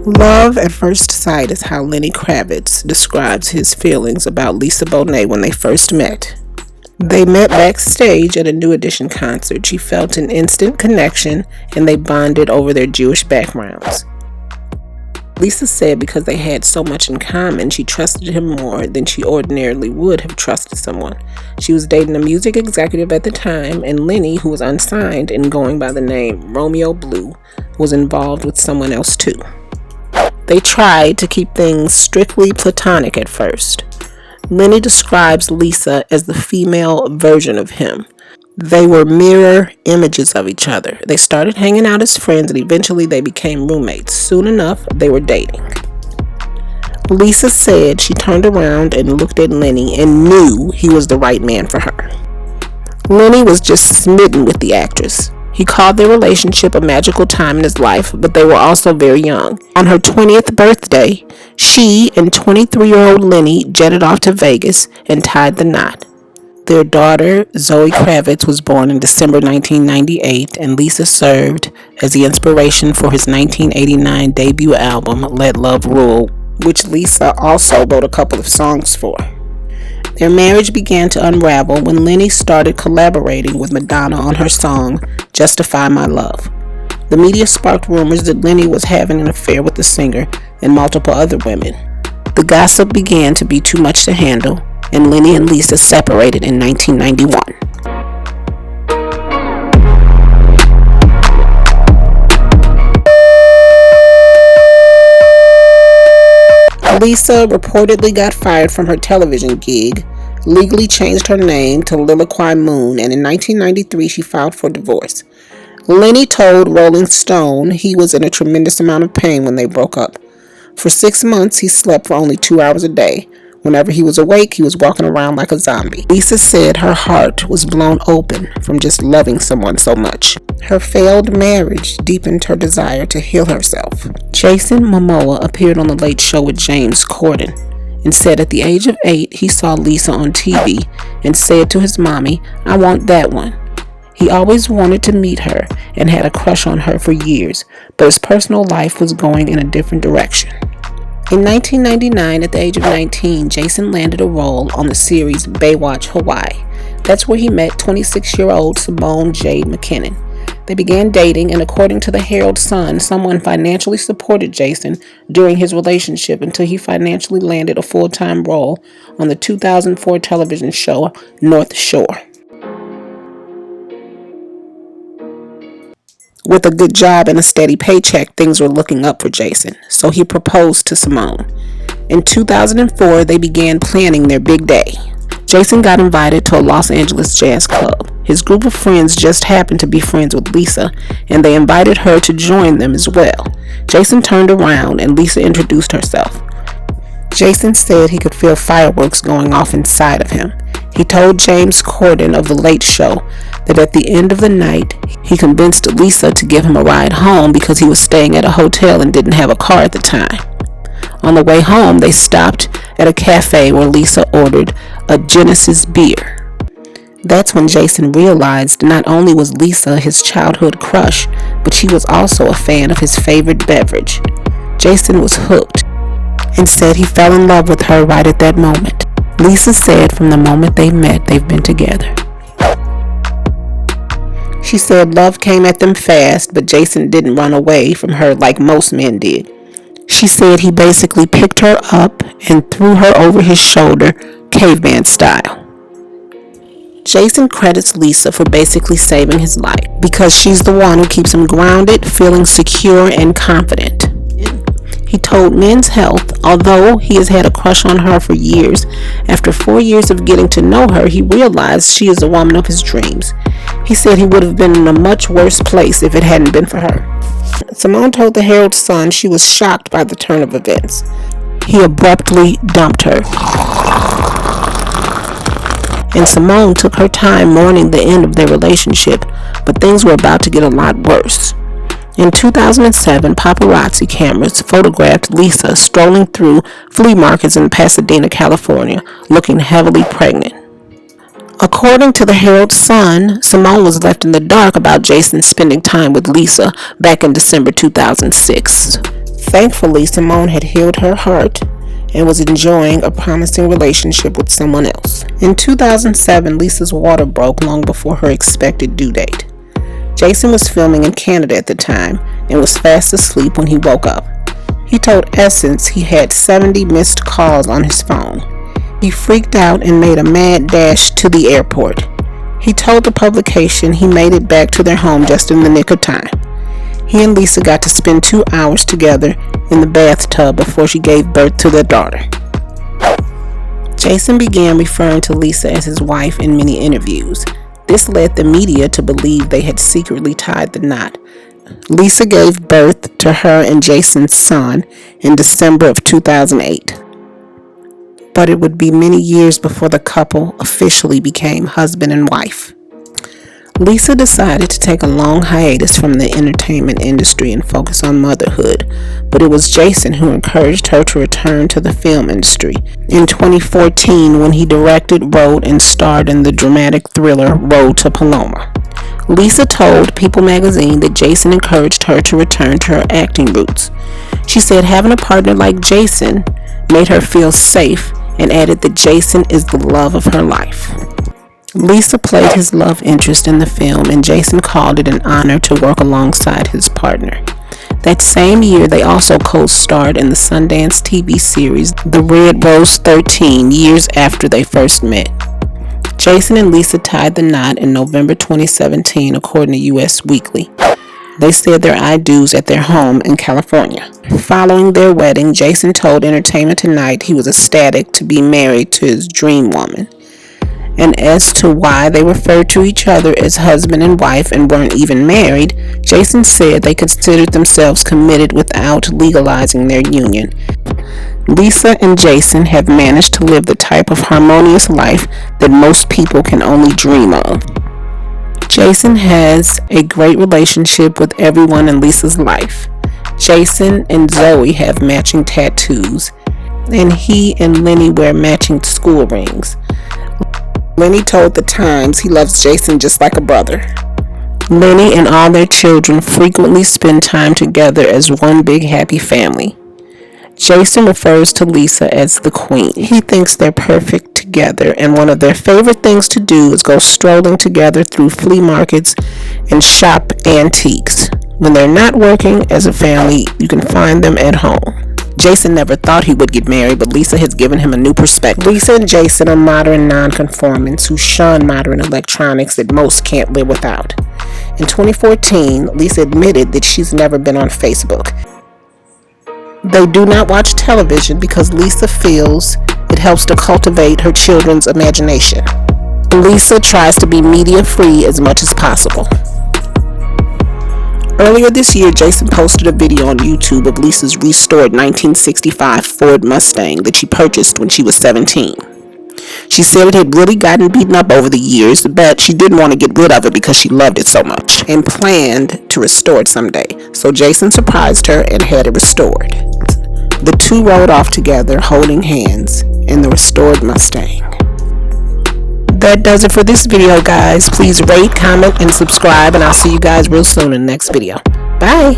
Love at first sight is how Lenny Kravitz describes his feelings about Lisa Bonet when they first met. They met backstage at a New Edition concert. She felt an instant connection and they bonded over their Jewish backgrounds. Lisa said because they had so much in common, she trusted him more than she ordinarily would have trusted someone. She was dating a music executive at the time, and Lenny, who was unsigned and going by the name Romeo Blue, was involved with someone else too. They tried to keep things strictly platonic at first. Lenny describes Lisa as the female version of him. They were mirror images of each other. They started hanging out as friends and eventually they became roommates. Soon enough, they were dating. Lisa said she turned around and looked at Lenny and knew he was the right man for her. Lenny was just smitten with the actress. He called their relationship a magical time in his life, but they were also very young. On her 20th birthday, she and 23-year-old Lenny jetted off to Vegas and tied the knot. Their daughter, Zoe Kravitz, was born in December 1998, and Lisa served as the inspiration for his 1989 debut album, Let Love Rule, which Lisa also wrote a couple of songs for. Their marriage began to unravel when Lenny started collaborating with Madonna on her song, Justify My Love. The media sparked rumors that Lenny was having an affair with the singer and multiple other women. The gossip began to be too much to handle, and Lenny and Lisa separated in 1991. Lisa reportedly got fired from her television gig, legally changed her name to Liliquai Moon, and in 1993 she filed for divorce. Lenny told Rolling Stone he was in a tremendous amount of pain when they broke up. For 6 months, he slept for only 2 hours a day. Whenever he was awake, he was walking around like a zombie. Lisa said her heart was blown open from just loving someone so much. Her failed marriage deepened her desire to heal herself. Jason Momoa appeared on The Late Show with James Corden and said at the age of 8, he saw Lisa on TV and said to his mommy, "I want that one." He always wanted to meet her and had a crush on her for years, but his personal life was going in a different direction. In 1999, at the age of 19, Jason landed a role on the series Baywatch Hawaii. That's where he met 26-year-old Simone Jade McKinnon. They began dating, and according to the Herald Sun, someone financially supported Jason during his relationship until he financially landed a full-time role on the 2004 television show North Shore. With a good job and a steady paycheck, things were looking up for Jason, so he proposed to Simone. In 2004, they began planning their big day. Jason got invited to a Los Angeles jazz club. His group of friends just happened to be friends with Lisa, and they invited her to join them as well. Jason turned around and Lisa introduced herself. Jason said he could feel fireworks going off inside of him. He told James Corden of The Late Show that at the end of the night, he convinced Lisa to give him a ride home because he was staying at a hotel and didn't have a car at the time. On the way home, they stopped at a cafe where Lisa ordered a Genesis beer. That's when Jason realized not only was Lisa his childhood crush, but she was also a fan of his favorite beverage. Jason was hooked and said he fell in love with her right at that moment. Lisa said from the moment they met, they've been together. She said love came at them fast, but Jason didn't run away from her like most men did. She said he basically picked her up and threw her over his shoulder, caveman style. Jason credits Lisa for basically saving his life because she's the one who keeps him grounded, feeling secure and confident. He told Men's Health, although he has had a crush on her for years, after 4 years of getting to know her, he realized she is the woman of his dreams. He said he would have been in a much worse place if it hadn't been for her. Simone told the Herald Sun she was shocked by the turn of events. He abruptly dumped her. And Simone took her time mourning the end of their relationship, but things were about to get a lot worse. In 2007, paparazzi cameras photographed Lisa strolling through flea markets in Pasadena, California, looking heavily pregnant. According to the Herald Sun, Simone was left in the dark about Jason spending time with Lisa back in December 2006. Thankfully, Simone had healed her heart and was enjoying a promising relationship with someone else. In 2007, Lisa's water broke long before her expected due date. Jason was filming in Canada at the time and was fast asleep when he woke up. He told Essence he had 70 missed calls on his phone. He freaked out and made a mad dash to the airport. He told the publication he made it back to their home just in the nick of time. He and Lisa got to spend 2 hours together in the bathtub before she gave birth to their daughter. Jason began referring to Lisa as his wife in many interviews. This led the media to believe they had secretly tied the knot. Lisa gave birth to her and Jason's son in December of 2008. But it would be many years before the couple officially became husband and wife. Lisa decided to take a long hiatus from the entertainment industry and focus on motherhood, but it was Jason who encouraged her to return to the film industry in 2014 when he directed, wrote, and starred in the dramatic thriller Road to Paloma. Lisa told People magazine that Jason encouraged her to return to her acting roots. She said having a partner like Jason made her feel safe and added that Jason is the love of her life. Lisa played his love interest in the film, and Jason called it an honor to work alongside his partner. That same year, they also co-starred in the Sundance TV series The Red Rose 13, years after they first met. Jason and Lisa tied the knot in November 2017, according to US Weekly. They said their I do's at their home in California. Following their wedding, Jason told Entertainment Tonight he was ecstatic to be married to his dream woman. And as to why they referred to each other as husband and wife and weren't even married, Jason said they considered themselves committed without legalizing their union. Lisa and Jason have managed to live the type of harmonious life that most people can only dream of. Jason has a great relationship with everyone in Lisa's life. Jason and Zoe have matching tattoos, and he and Lenny wear matching school rings. Lenny told The Times he loves Jason just like a brother. Lenny and all their children frequently spend time together as one big happy family. Jason refers to Lisa as the queen. He thinks they're perfect together, and one of their favorite things to do is go strolling together through flea markets and shop antiques. When they're not working as a family, you can find them at home. Jason never thought he would get married, but Lisa has given him a new perspective. Lisa and Jason are modern nonconformists who shun modern electronics that most can't live without. In 2014, Lisa admitted that she's never been on Facebook. They do not watch television because Lisa feels it helps to cultivate her children's imagination. Lisa tries to be media-free as much as possible. Earlier this year, Jason posted a video on YouTube of Lisa's restored 1965 Ford Mustang that she purchased when she was 17. She said it had really gotten beaten up over the years, but she didn't want to get rid of it because she loved it so much and planned to restore it someday. So Jason surprised her and had it restored. The two rode off together, holding hands, in the restored Mustang. That does it for this video, guys. Please rate, comment, and subscribe, and I'll see you guys real soon in the next video. Bye!